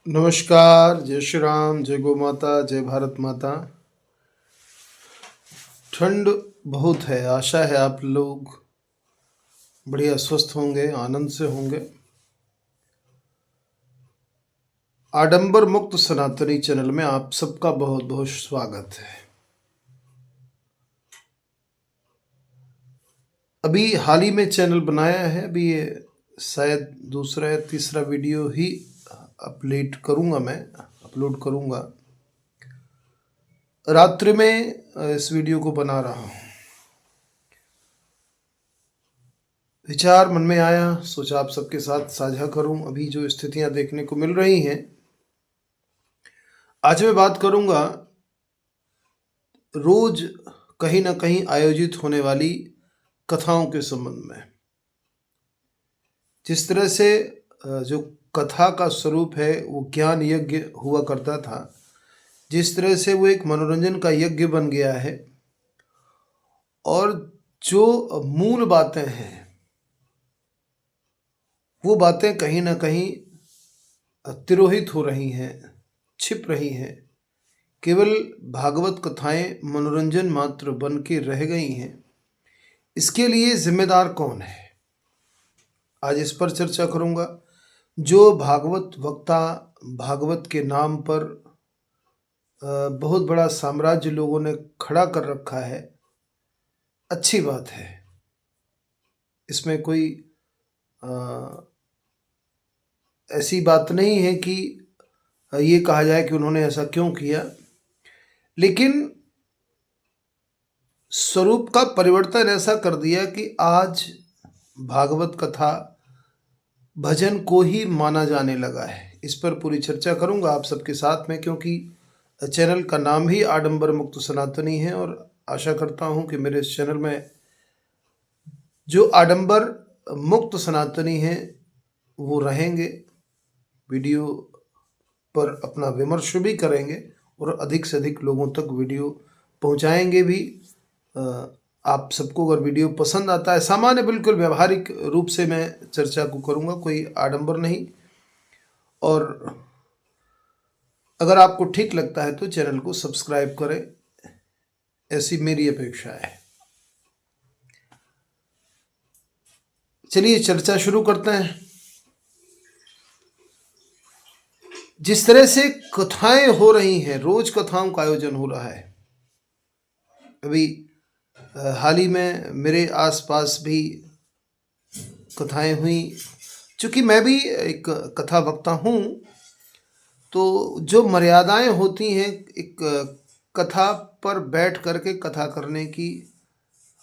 नमस्कार, जय श्री राम, जय गौ माता, जय भारत माता। ठंड बहुत है, आशा है आप लोग बढ़िया स्वस्थ होंगे, आनंद से होंगे। आडंबर मुक्त सनातनी चैनल में आप सबका बहुत बहुत स्वागत है। अभी हाल ही में चैनल बनाया है, अभी ये शायद दूसरा या तीसरा वीडियो ही अपलोड करूँगा। रात्रि में इस वीडियो को बना रहा हूँ। विचार मन में आया, सोचा आप सबके साथ साझा करूं। अभी जो स्थितियां देखने को मिल रही हैं, आज मैं बात करूंगा रोज कहीं ना कहीं आयोजित होने वाली कथाओं के संबंध में। जिस तरह से जो कथा का स्वरूप है वो ज्ञान यज्ञ हुआ करता था, जिस तरह से वो एक मनोरंजन का यज्ञ बन गया है, और जो मूल बातें हैं वो बातें कहीं ना कहीं तिरोहित हो रही हैं, छिप रही हैं। केवल भागवत कथाएं मनोरंजन मात्र बन के रह गई हैं। इसके लिए जिम्मेदार कौन है, आज इस पर चर्चा करूंगा। जो भागवत वक्ता, भागवत के नाम पर बहुत बड़ा साम्राज्य लोगों ने खड़ा कर रखा है, अच्छी बात है, इसमें कोई ऐसी बात नहीं है कि ये कहा जाए कि उन्होंने ऐसा क्यों किया। लेकिन स्वरूप का परिवर्तन ऐसा कर दिया कि आज भागवत कथा भजन को ही माना जाने लगा है। इस पर पूरी चर्चा करूंगा आप सबके साथ में, क्योंकि चैनल का नाम ही आडंबर मुक्त सनातनी है, और आशा करता हूं कि मेरे इस चैनल में जो आडंबर मुक्त सनातनी हैं वो रहेंगे, वीडियो पर अपना विमर्श भी करेंगे और अधिक से अधिक लोगों तक वीडियो पहुंचाएंगे भी। आप सबको अगर वीडियो पसंद आता है, सामान्य बिल्कुल व्यवहारिक रूप से मैं चर्चा को करूंगा, कोई आडंबर नहीं। और अगर आपको ठीक लगता है तो चैनल को सब्सक्राइब करें, ऐसी मेरी अपेक्षा है। चलिए चर्चा शुरू करते हैं। जिस तरह से कथाएं हो रही हैं, रोज कथाओं का आयोजन हो रहा है। अभी हाल ही में मेरे आसपास भी कथाएं हुई। चूँकि मैं भी एक कथा वक्ता हूँ, तो जो मर्यादाएं होती हैं एक कथा पर बैठ करके कथा करने की,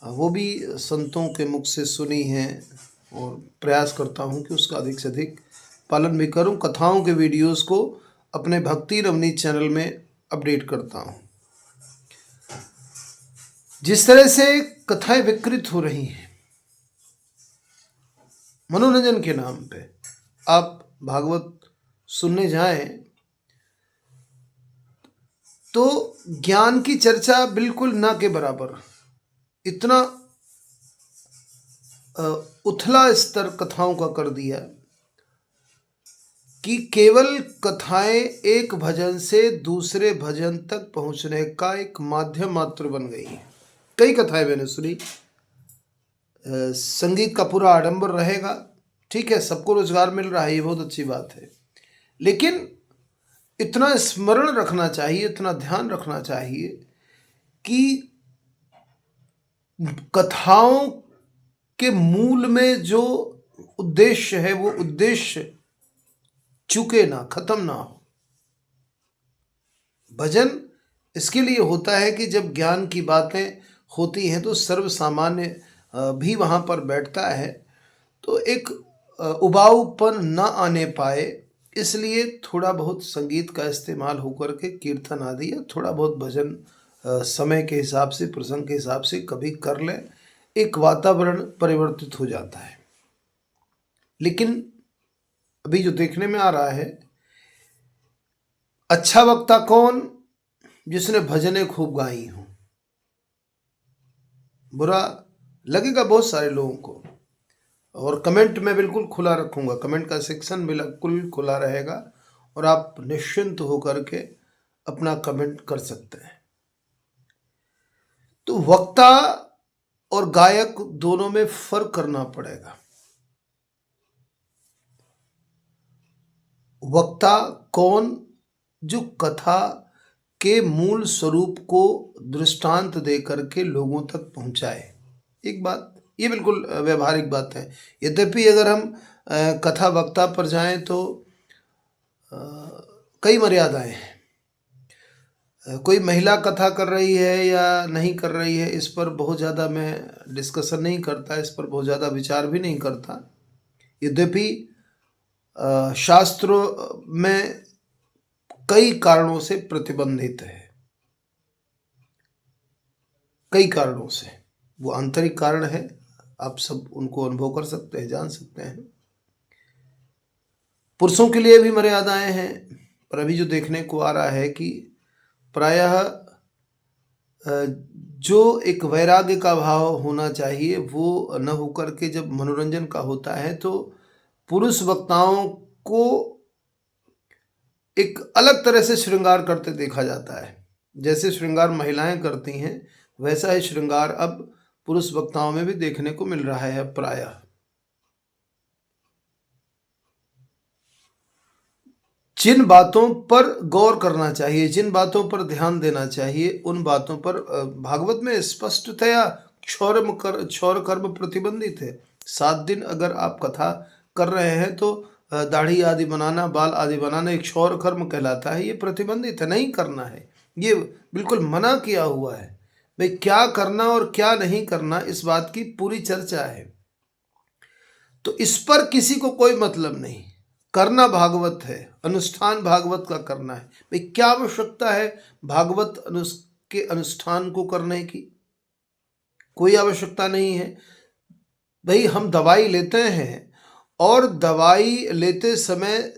वो भी संतों के मुख से सुनी हैं, और प्रयास करता हूँ कि उसका अधिक से अधिक पालन भी करूँ। कथाओं के वीडियोस को अपने भक्ति नवनीत चैनल में अपडेट करता हूँ। जिस तरह से कथाएं विकृत हो रही हैं मनोरंजन के नाम पे, आप भागवत सुनने जाएं तो ज्ञान की चर्चा बिल्कुल ना के बराबर, इतना उथला स्तर कथाओं का कर दिया कि केवल कथाएं एक भजन से दूसरे भजन तक पहुंचने का एक माध्यम मात्र बन गई हैं। कई कथाएं मैंने सुनी। संगीत का पूरा आडंबर रहेगा, ठीक है, सबको रोजगार मिल रहा है, ये बहुत अच्छी बात है। लेकिन इतना स्मरण रखना चाहिए, इतना ध्यान रखना चाहिए कि कथाओं के मूल में जो उद्देश्य है वो उद्देश्य चूके ना, खत्म ना हो। भजन इसके लिए होता है कि जब ज्ञान की बातें होती हैं तो सर्व सामान्य भी वहाँ पर बैठता है, तो एक उबाऊपन न आने पाए, इसलिए थोड़ा बहुत संगीत का इस्तेमाल होकर के कीर्तन आदि या थोड़ा बहुत भजन समय के हिसाब से, प्रसंग के हिसाब से कभी कर लें, एक वातावरण परिवर्तित हो जाता है। लेकिन अभी जो देखने में आ रहा है, अच्छा वक्ता कौन? जिसने भजनें खूब गाई हों। बुरा लगेगा बहुत सारे लोगों को, और कमेंट में बिल्कुल खुला रखूंगा, कमेंट का सेक्शन बिल्कुल खुला रहेगा, और आप निश्चिंत होकर के अपना कमेंट कर सकते हैं। तो वक्ता और गायक दोनों में फर्क करना पड़ेगा। वक्ता कौन? जो कथा के मूल स्वरूप को दृष्टांत देकर के लोगों तक पहुंचाए। एक बात, ये बिल्कुल व्यवहारिक बात है। यद्यपि अगर हम कथा वक्ता पर जाएं तो कई मर्यादाएं हैं। कोई महिला कथा कर रही है या नहीं कर रही है, इस पर बहुत ज़्यादा मैं डिस्कशन नहीं करता, इस पर बहुत ज़्यादा विचार भी नहीं करता। यद्यपि शास्त्रों में कई कारणों से प्रतिबंधित है, कई कारणों से। वो आंतरिक कारण है, आप सब उनको अनुभव कर सकते हैं, जान सकते हैं। पुरुषों के लिए भी मर्यादाएं हैं, पर अभी जो देखने को आ रहा है कि प्रायः जो एक वैराग्य का भाव होना चाहिए वो न होकर के जब मनोरंजन का होता है तो पुरुष वक्ताओं को एक अलग तरह से श्रृंगार करते देखा जाता है। जैसे श्रृंगार महिलाएं करती हैं, वैसा ही श्रृंगार अब पुरुष वक्ताओं में भी देखने को मिल रहा है प्रायः। जिन बातों पर गौर करना चाहिए, जिन बातों पर ध्यान देना चाहिए, उन बातों पर भागवत में स्पष्टतया क्षौर कर्म प्रतिबंधित है। 7 दिन अगर आप कथा कर रहे हैं तो दाढ़ी आदि बनाना, बाल आदि बनाना एक क्षौर कर्म कहलाता है। ये प्रतिबंधित है, नहीं करना है, ये बिल्कुल मना किया हुआ है। भाई क्या करना और क्या नहीं करना, इस बात की पूरी चर्चा है। तो इस पर किसी को कोई मतलब नहीं। करना भागवत है, अनुष्ठान भागवत का करना है। भाई क्या आवश्यकता है भागवत के अनुष्ठान को करने की? कोई आवश्यकता नहीं है। भाई हम दवाई लेते हैं और दवाई लेते समय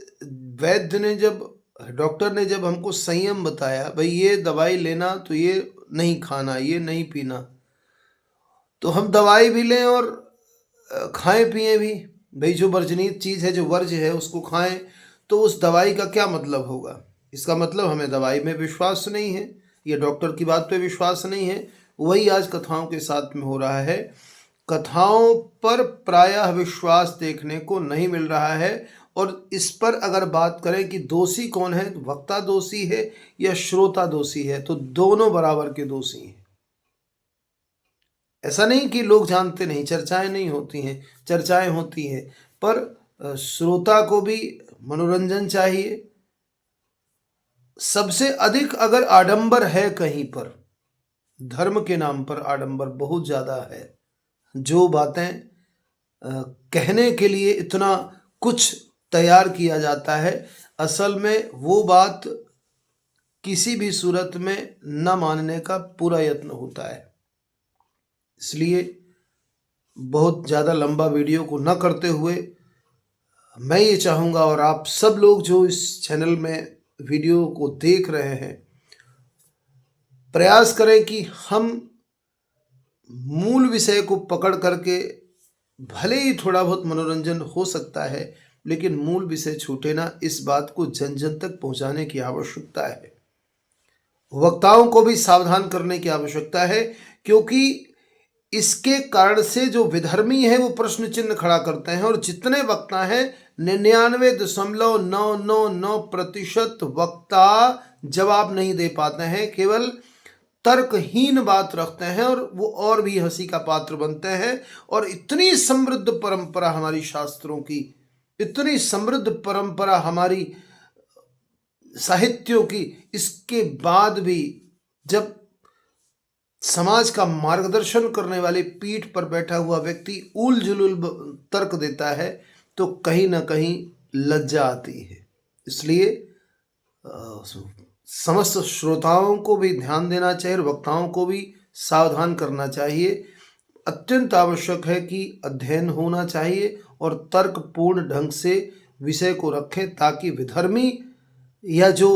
वैद्य ने जब, डॉक्टर ने जब हमको संयम बताया, भाई ये दवाई लेना तो ये नहीं खाना, ये नहीं पीना, तो हम दवाई भी लें और खाएं पिएं भी। भाई जो वर्जनीय चीज़ है, जो वर्ज्य है, उसको खाएं, तो उस दवाई का क्या मतलब होगा? इसका मतलब हमें दवाई में विश्वास नहीं है, या डॉक्टर की बात पे विश्वास नहीं है। वही आज कथाओं के साथ में हो रहा है। कथाओं पर प्रायः विश्वास देखने को नहीं मिल रहा है। और इस पर अगर बात करें कि दोषी कौन है, वक्ता दोषी है या श्रोता दोषी है, तो दोनों बराबर के दोषी हैं। ऐसा नहीं कि लोग जानते नहीं, चर्चाएं नहीं होती हैं, चर्चाएं होती हैं, पर श्रोता को भी मनोरंजन चाहिए। सबसे अधिक अगर आडंबर है कहीं पर, धर्म के नाम पर आडंबर बहुत ज़्यादा है। जो बातें कहने के लिए इतना कुछ तैयार किया जाता है, असल में वो बात किसी भी सूरत में न मानने का पूरा यत्न होता है। इसलिए बहुत ज़्यादा लंबा वीडियो को न करते हुए मैं ये चाहूँगा, और आप सब लोग जो इस चैनल में वीडियो को देख रहे हैं, प्रयास करें कि हम मूल विषय को पकड़ करके, भले ही थोड़ा बहुत मनोरंजन हो सकता है, लेकिन मूल विषय छूटे ना, इस बात को जन जन तक पहुंचाने की आवश्यकता है। वक्ताओं को भी सावधान करने की आवश्यकता है, क्योंकि इसके कारण से जो विधर्मी है वो प्रश्न चिन्ह खड़ा करते हैं। और जितने वक्ता हैं, 99.999% वक्ता जवाब नहीं दे पाते हैं, केवल तर्कहीन बात रखते हैं, और वो और भी हंसी का पात्र बनते हैं। और इतनी समृद्ध परंपरा हमारी शास्त्रों की, इतनी समृद्ध परंपरा हमारी साहित्यों की, इसके बाद भी जब समाज का मार्गदर्शन करने वाली पीठ पर बैठा हुआ व्यक्ति उल जुलूल तर्क देता है, तो कहीं ना कहीं लज्जा आती है। इसलिए समस्त श्रोताओं को भी ध्यान देना चाहिए और वक्ताओं को भी सावधान करना चाहिए। अत्यंत आवश्यक है कि अध्ययन होना चाहिए और तर्कपूर्ण ढंग से विषय को रखें, ताकि विधर्मी या जो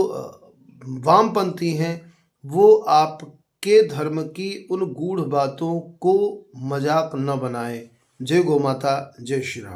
वामपंथी हैं वो आपके धर्म की उन गूढ़ बातों को मजाक न बनाए। जय गौ माता, जय श्री राम।